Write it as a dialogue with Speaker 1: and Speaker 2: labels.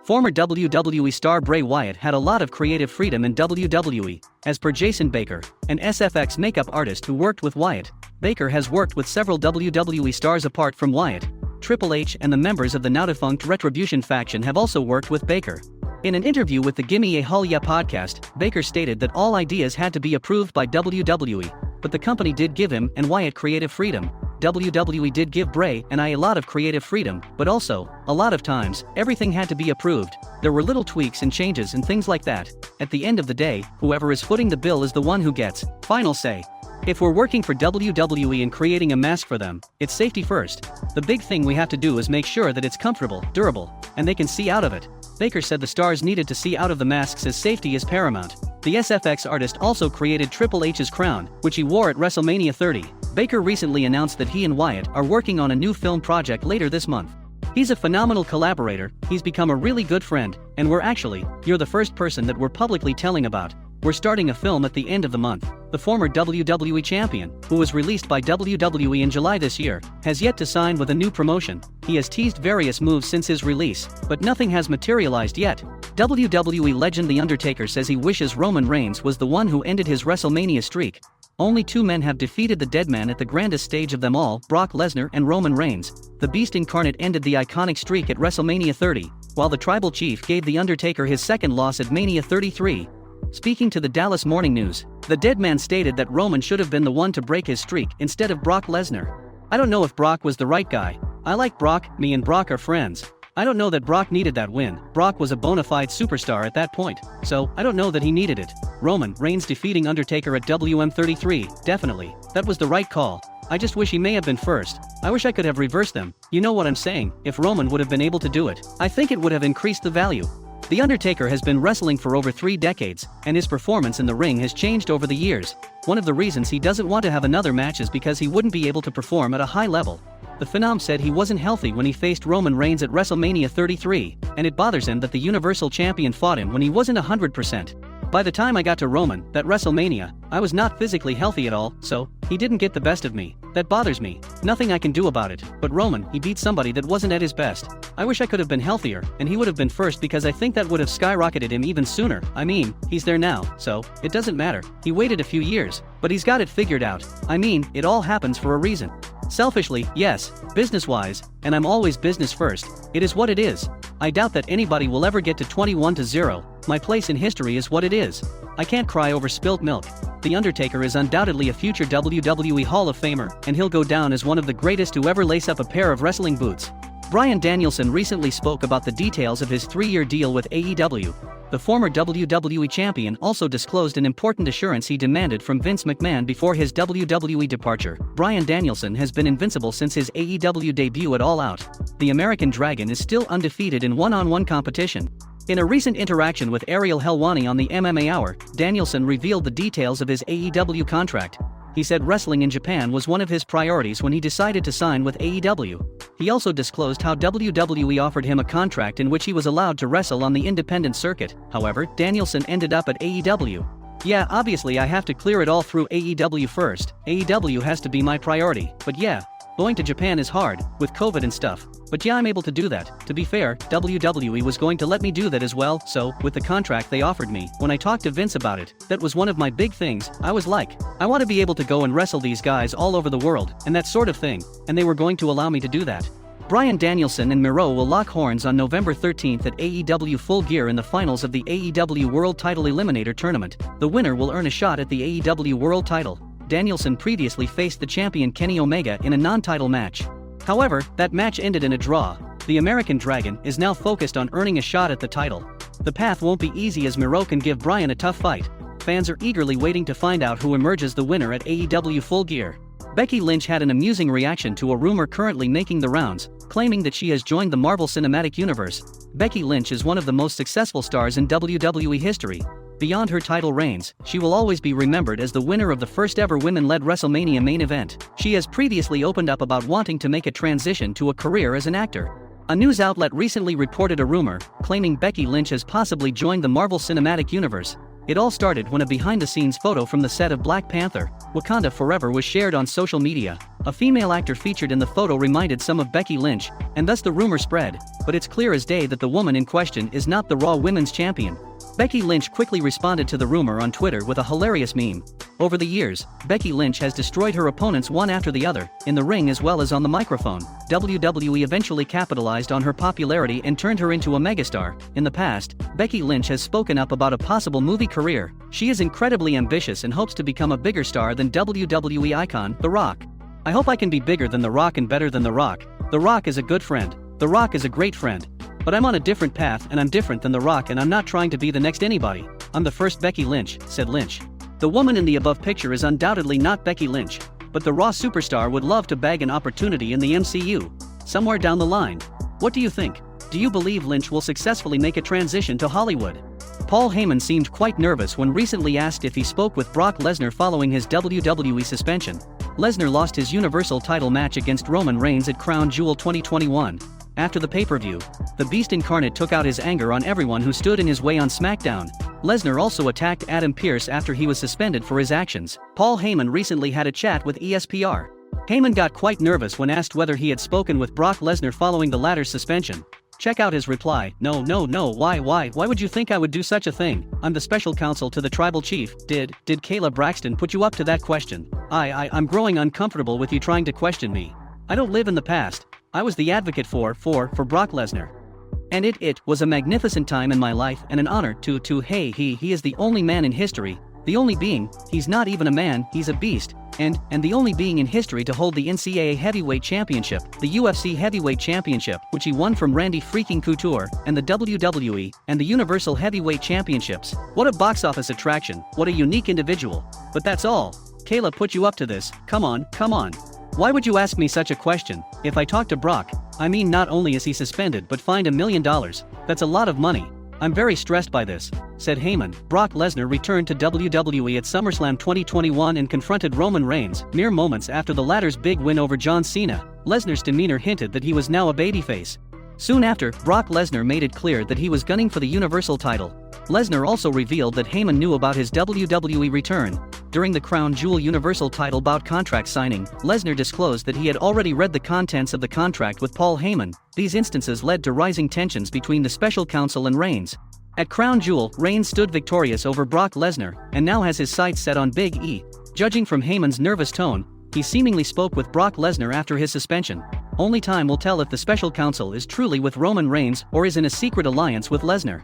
Speaker 1: Former WWE star Bray Wyatt had a lot of creative freedom in WWE, as per Jason Baker, an SFX makeup artist who worked with Wyatt. Baker has worked with several WWE stars apart from Wyatt. Triple H and the members of the now-defunct Retribution faction have also worked with Baker. In an interview with the Gimme a Hull Yeah podcast, Baker stated that all ideas had to be approved by WWE, but the company did give him and Wyatt creative freedom. WWE did give Bray and I a lot of creative freedom, but also, a lot of times, everything had to be approved. There were little tweaks and changes and things like that. At the end of the day, whoever is footing the bill is the one who gets final say. If we're working for WWE and creating a mask for them, it's safety first. The big thing we have to do is make sure that it's comfortable, durable, and they can see out of it. Baker said the stars needed to see out of the masks as safety is paramount. The SFX artist also created Triple H's crown, which he wore at WrestleMania 30. Baker recently announced that he and Wyatt are working on a new film project later this month. He's a phenomenal collaborator, he's become a really good friend, and you're the first person that we're publicly telling about. We're starting a film at the end of the month. The former WWE champion, who was released by WWE in July this year, has yet to sign with a new promotion. He has teased various moves since his release, but nothing has materialized yet. WWE legend The Undertaker says he wishes Roman Reigns was the one who ended his WrestleMania streak. Only two men have defeated the dead man at the grandest stage of them all, Brock Lesnar and Roman Reigns. The Beast Incarnate ended the iconic streak at WrestleMania 30, while the Tribal Chief gave The Undertaker his second loss at Mania 33. Speaking to the Dallas Morning News, the dead man stated that Roman should have been the one to break his streak instead of Brock Lesnar. I don't know if Brock was the right guy. I like Brock, me and Brock are friends. I don't know that Brock needed that win. Brock was a bona fide superstar at that point, so I don't know that he needed it. Roman Reigns defeating Undertaker at WM33, definitely, that was the right call. I just wish he may have been first. I wish I could have reversed them. You know what I'm saying? If Roman would have been able to do it, I think it would have increased the value. The Undertaker has been wrestling for over 3 decades, and his performance in the ring has changed over the years. One of the reasons he doesn't want to have another match is because he wouldn't be able to perform at a high level. The Phenom said he wasn't healthy when he faced Roman Reigns at WrestleMania 33, and it bothers him that the Universal Champion fought him when he wasn't 100%. By the time I got to Roman, that WrestleMania, I was not physically healthy at all, so he didn't get the best of me. That bothers me. Nothing I can do about it. But Roman, he beat somebody that wasn't at his best. I wish I could have been healthier, and he would have been first because I think that would have skyrocketed him even sooner. I mean, he's there now, so it doesn't matter. He waited a few years, but he's got it figured out. I mean, it all happens for a reason. Selfishly, yes, business-wise, and I'm always business first, it is what it is. I doubt that anybody will ever get to 21-0, my place in history is what it is. I can't cry over spilt milk. The Undertaker is undoubtedly a future WWE Hall of Famer, and he'll go down as one of the greatest to ever lace up a pair of wrestling boots. Bryan Danielson recently spoke about the details of his 3-year deal with AEW. The former WWE champion also disclosed an important assurance he demanded from Vince McMahon before his WWE departure. Bryan Danielson has been invincible since his AEW debut at All Out. The American Dragon is still undefeated in one-on-one competition. In a recent interaction with Ariel Helwani on the MMA Hour, Danielson revealed the details of his AEW contract. He said wrestling in Japan was one of his priorities when he decided to sign with AEW. He also disclosed how WWE offered him a contract in which he was allowed to wrestle on the independent circuit. However, Danielson ended up at AEW. Yeah, obviously I have to clear it all through AEW first. AEW has to be my priority, but yeah, going to Japan is hard, with COVID and stuff. But yeah, I'm able to do that. To be fair, WWE was going to let me do that as well, so, with the contract they offered me, when I talked to Vince about it, that was one of my big things. I was like, I want to be able to go and wrestle these guys all over the world, and that sort of thing, and they were going to allow me to do that. Bryan Danielson and Miro will lock horns on November 13th at AEW Full Gear in the finals of the AEW World Title Eliminator Tournament. The winner will earn a shot at the AEW World Title. Danielson previously faced the champion Kenny Omega in a non-title match. However, that match ended in a draw. The American Dragon is now focused on earning a shot at the title. The path won't be easy as Miro can give Bryan a tough fight. Fans are eagerly waiting to find out who emerges the winner at AEW Full Gear. Becky Lynch had an amusing reaction to a rumor currently making the rounds, claiming that she has joined the Marvel Cinematic Universe. Becky Lynch is one of the most successful stars in WWE history. Beyond her title reigns, she will always be remembered as the winner of the first ever women-led WrestleMania main event. She has previously opened up about wanting to make a transition to a career as an actor. A news outlet recently reported a rumor, claiming Becky Lynch has possibly joined the Marvel Cinematic Universe. It all started when a behind-the-scenes photo from the set of Black Panther: Wakanda Forever was shared on social media. A female actor featured in the photo reminded some of Becky Lynch, and thus the rumor spread, but it's clear as day that the woman in question is not the Raw Women's Champion. Becky Lynch quickly responded to the rumor on Twitter with a hilarious meme. Over the years, Becky Lynch has destroyed her opponents one after the other, in the ring as well as on the microphone. WWE eventually capitalized on her popularity and turned her into a megastar. In the past, Becky Lynch has spoken up about a possible movie career. She is incredibly ambitious and hopes to become a bigger star than WWE icon, The Rock. "I hope I can be bigger than The Rock and better than The Rock. The Rock is a good friend. The Rock is a great friend. But I'm on a different path and I'm different than The Rock and I'm not trying to be the next anybody. I'm the first Becky Lynch," said Lynch. The woman in the above picture is undoubtedly not Becky Lynch, but the Raw superstar would love to bag an opportunity in the MCU. Somewhere down the line. What do you think? Do you believe Lynch will successfully make a transition to Hollywood? Paul Heyman seemed quite nervous when recently asked if he spoke with Brock Lesnar following his WWE suspension. Lesnar lost his Universal title match against Roman Reigns at Crown Jewel 2021. After the pay-per-view, the Beast incarnate took out his anger on everyone who stood in his way on SmackDown. Lesnar also attacked Adam Pearce after he was suspended for his actions. Paul Heyman recently had a chat with ESPN. Heyman got quite nervous when asked whether he had spoken with Brock Lesnar following the latter's suspension. Check out his reply. No, why would you think I would do such a thing? I'm the special counsel to the tribal chief. Did Kayla Braxton put you up to that question? I'm growing uncomfortable with you trying to question me. I don't live in the past. I was the advocate for Brock Lesnar. And it was a magnificent time in my life and an honor he is the only man in history, the only being, he's not even a man, he's a beast, and the only being in history to hold the NCAA Heavyweight Championship, the UFC Heavyweight Championship, which he won from Randy freaking Couture, and the WWE, and the Universal Heavyweight Championships. What a box office attraction, what a unique individual. But that's all. Kayla put you up to this, come on. Why would you ask me such a question? If I talk to Brock, I mean not only is he suspended but fined $1 million, that's a lot of money. I'm very stressed by this, said Heyman. Brock Lesnar returned to WWE at SummerSlam 2021 and confronted Roman Reigns, mere moments after the latter's big win over John Cena. Lesnar's demeanor hinted that he was now a babyface. Soon after, Brock Lesnar made it clear that he was gunning for the Universal title. Lesnar also revealed that Heyman knew about his WWE return. During the Crown Jewel Universal title bout contract signing, Lesnar disclosed that he had already read the contents of the contract with Paul Heyman. These instances led to rising tensions between the special counsel and Reigns. At Crown Jewel, Reigns stood victorious over Brock Lesnar, and now has his sights set on Big E. Judging from Heyman's nervous tone, he seemingly spoke with Brock Lesnar after his suspension. Only time will tell if the special counsel is truly with Roman Reigns or is in a secret alliance with Lesnar.